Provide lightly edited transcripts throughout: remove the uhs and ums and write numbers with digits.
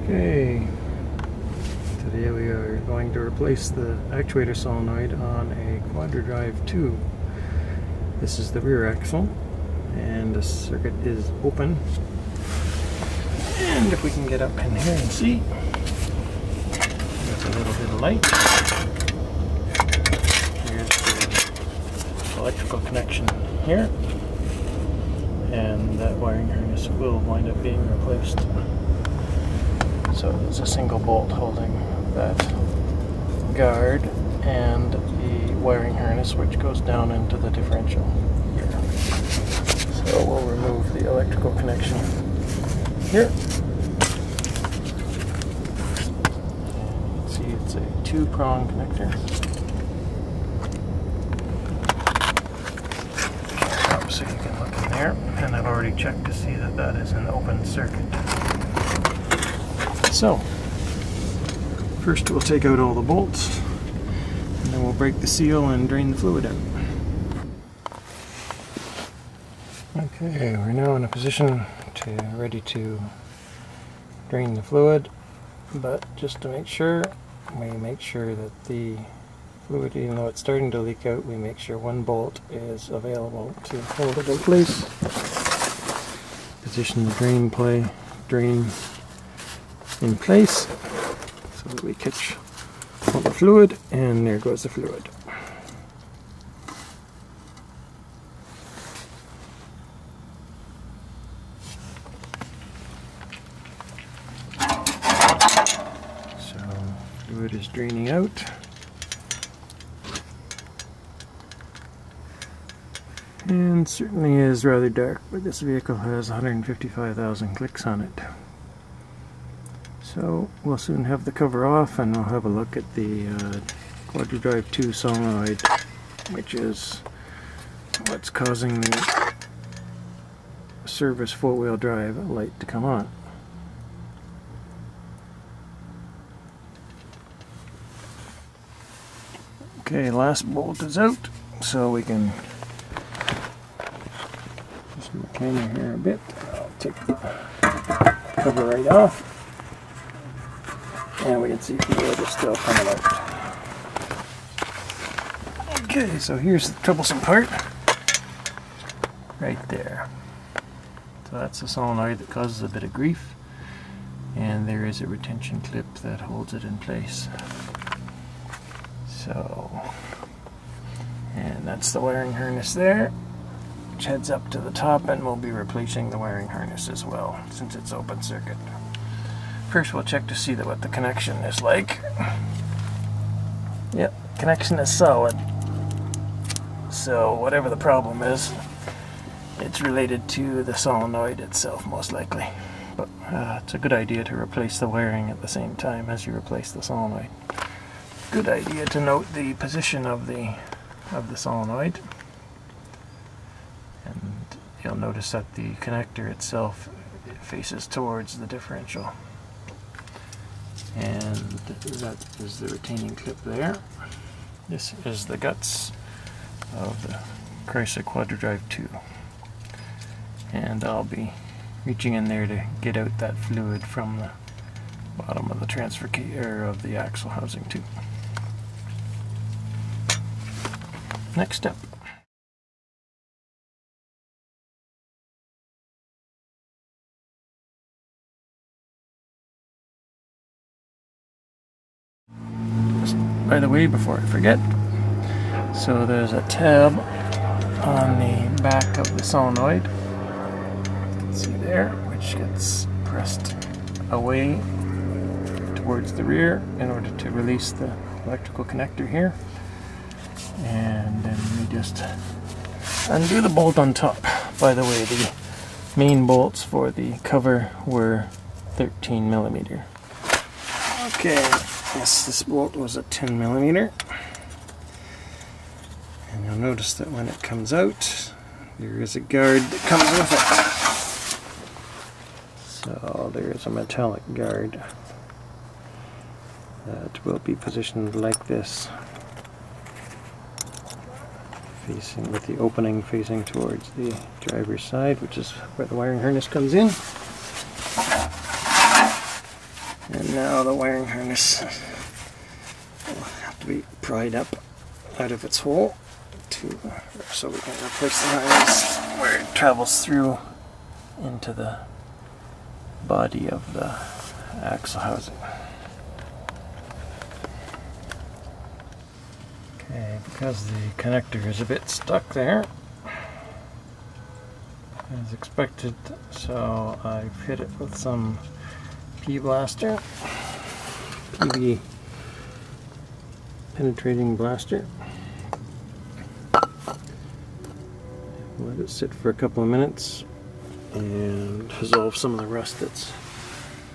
Okay, today we are going to replace the actuator solenoid on a Quadra-Drive II. This is the rear axle, and the circuit is open. And if we can get up in here and see, there's a little bit of light. Here's the electrical connection here, and that wiring harness will wind up being replaced. So there's a single bolt holding that guard and the wiring harness which goes down into the differential here. So we'll remove the electrical connection here. And you can see it's a two-prong connector. So you can look in there, and I've already checked to see that that is an open circuit. So, first we'll take out all the bolts, and then we'll break the seal and drain the fluid out. Okay, we're now in a position ready to drain the fluid, but just to make sure, we make sure that the fluid, even though it's starting to leak out, we make sure one bolt is available to hold it in place. Position the drain in place so that we catch all the fluid, and there goes the fluid. So fluid is draining out. And certainly is rather dark, but this vehicle has 155,000 clicks on it. So we'll soon have the cover off, and we'll have a look at the Quadra-Drive II solenoid, which is what's causing the service four-wheel drive light to come on. Okay, last bolt is out, so we can just move the camera here a bit. I'll take the cover right off. And we can see the fluid is still coming out. Okay, so here's the troublesome part. Right there. So that's the solenoid that causes a bit of grief. And there is a retention clip that holds it in place. So, and that's the wiring harness there, which heads up to the top, and we'll be replacing the wiring harness as well, since it's open circuit. First we'll check to see what the connection is like. Yep, connection is solid. So whatever the problem is, it's related to the solenoid itself most likely. But it's a good idea to replace the wiring at the same time as you replace the solenoid. Good idea to note the position of the solenoid. And you'll notice that the connector itself faces towards the differential. And that is the retaining clip there. This is the guts of the Chrysler Quadra-Drive II. And I'll be reaching in there to get out that fluid from the bottom of the transfer case, or of the axle housing too. Next step. By the way, before I forget, so there's a tab on the back of the solenoid, you can see there, which gets pressed away towards the rear in order to release the electrical connector here. And then we just undo the bolt on top. By the way, the main bolts for the cover were 13mm. Okay. Yes, this bolt was a 10mm, and you'll notice that when it comes out, there is a guard that comes with it. So there is a metallic guard that will be positioned like this, facing with the opening facing towards the driver's side, which is where the wiring harness comes in. now the wiring harness will have to be pried up out of its hole so we can replace the harness where it travels through into the body of the axle housing. Okay, because the connector is a bit stuck there as expected, so I've hit it with some P-blaster, PV penetrating blaster. Let it sit for a couple of minutes and dissolve some of the rust that's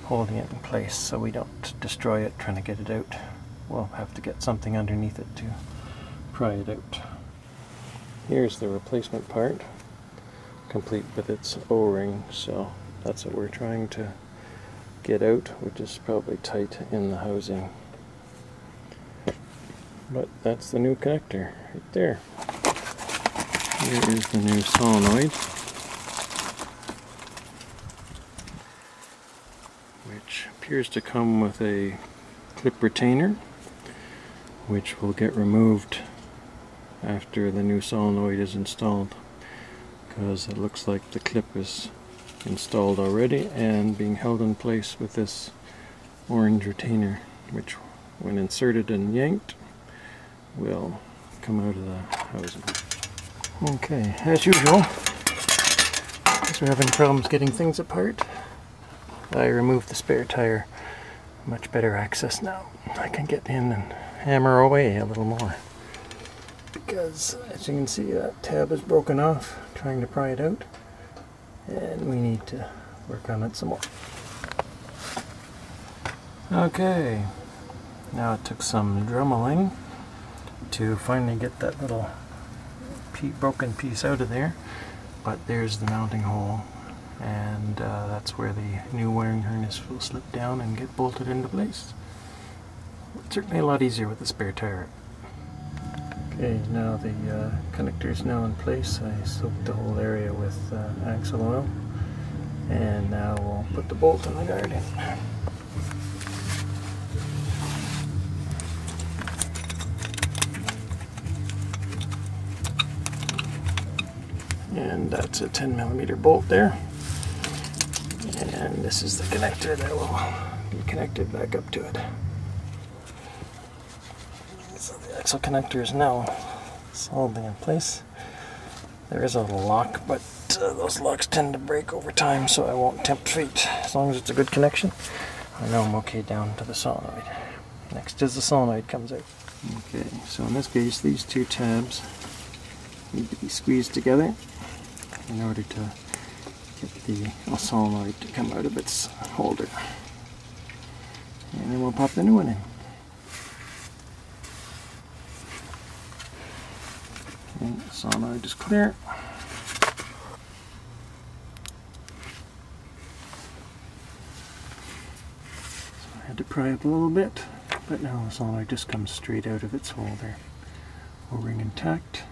holding it in place so we don't destroy it trying to get it out. We'll have to get something underneath it to pry it out. Here's the replacement part, complete with its O-ring, so that's what we're trying to get out, which is probably tight in the housing. But that's the new connector right there. Here is the new solenoid, which appears to come with a clip retainer, which will get removed after the new solenoid is installed, because it looks like the clip is installed already and being held in place with this orange retainer, which when inserted and yanked will come out of the housing. Okay, as usual, because we're having problems getting things apart, I removed the spare tire. Much better access now. I can get in and hammer away a little more. Because, as you can see, that tab is broken off, trying to pry it out. And we need to work on it some more. Okay, now it took some drummeling to finally get that little broken piece out of there, but there's the mounting hole, and that's where the new wiring harness will slip down and get bolted into place. It's certainly a lot easier with the spare tire. Okay, now the connector is now in place. I soaked the whole area with axle oil, and now we'll put the bolt on the guard in. And that's a 10mm bolt there. And this is the connector that will be connected back up to it. So the axle connector is now solidly in place. There is a lock, but those locks tend to break over time, so I won't tempt fate. As long as it's a good connection, I know I'm okay down to the solenoid. Next is the solenoid comes out. Okay, so in this case, these two tabs need to be squeezed together in order to get the solenoid to come out of its holder. And then we'll pop the new one in. And the solenoid is clear. So I had to pry up a little bit, but now the solenoid just comes straight out of its holder. O-ring intact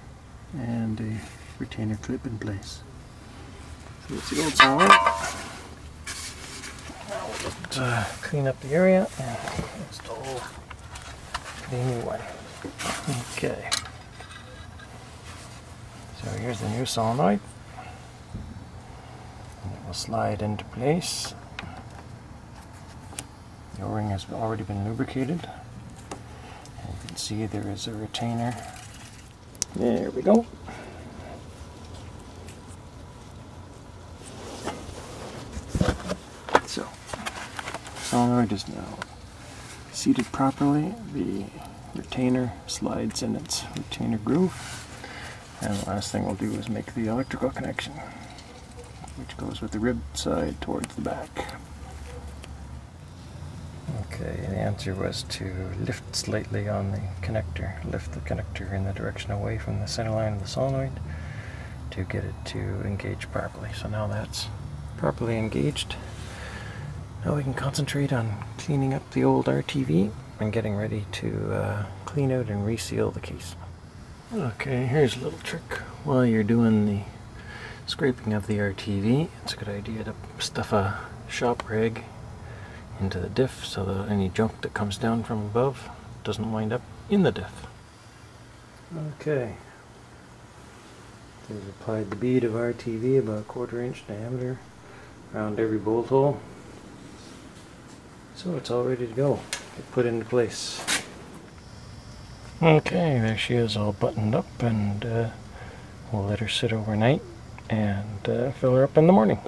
and a retainer clip in place. So it's the old solenoid. Now we'll just clean up the area and install the new one. Okay. So here's the new solenoid. And it will slide into place. The O-ring has already been lubricated. And you can see there is a retainer. There we go. So, the solenoid is now seated properly. The retainer slides in its retainer groove. And the last thing we'll do is make the electrical connection, which goes with the rib side towards the back. Okay, the answer was to lift slightly on the connector, lift the connector in the direction away from the center line of the solenoid to get it to engage properly. So now that's properly engaged. Now we can concentrate on cleaning up the old RTV and getting ready to clean out and reseal the case. Okay, here's a little trick. While you're doing the scraping of the RTV, it's a good idea to stuff a shop rag into the diff so that any junk that comes down from above doesn't wind up in the diff. Okay. They've applied the bead of RTV about 1/4 inch diameter around every bolt hole. So it's all ready to go. Get put into place. Okay, there she is all buttoned up, and we'll let her sit overnight and fill her up in the morning.